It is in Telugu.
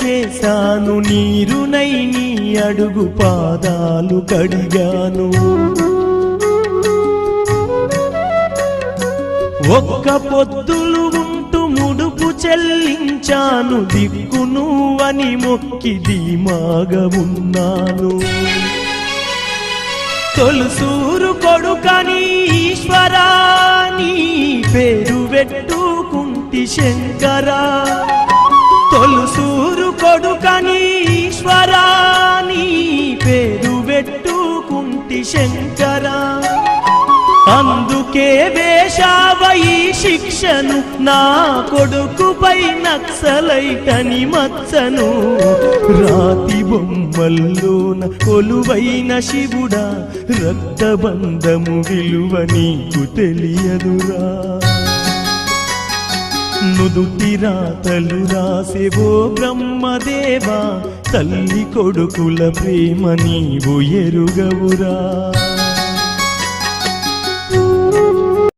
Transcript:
చేశాను, నీరునై నీ అడుగు పాదాలు కడిగాను. ఒక్క పొద్దులు ఉంటూ ముడుపు చెల్లించాను, దిక్కు నువ్వని మొక్కి ధీమాగా ఉన్నాను. తొలుసూరు కొడుకని ఈశ్వరా నీ పేరు పెట్టుకుంటి శంకరా, తొలుసూరు కొడుకని ఈశ్వరా నీ పేరు పెట్టుకుంటి శంకరా. అందుకే వేశావై శిక్షను నా కొడుకుపై నక్సలైటని మచ్చను. రాతి బొమ్మల్లోన కొలువైన శివుడా, రక్తబంధము విలువ నీకు తెలియదురా. నుదుటి రాతలు రాసేవో బ్రహ్మదేవా, తల్లి కొడుకుల ప్రేమ నీవు ఎరుగవురా.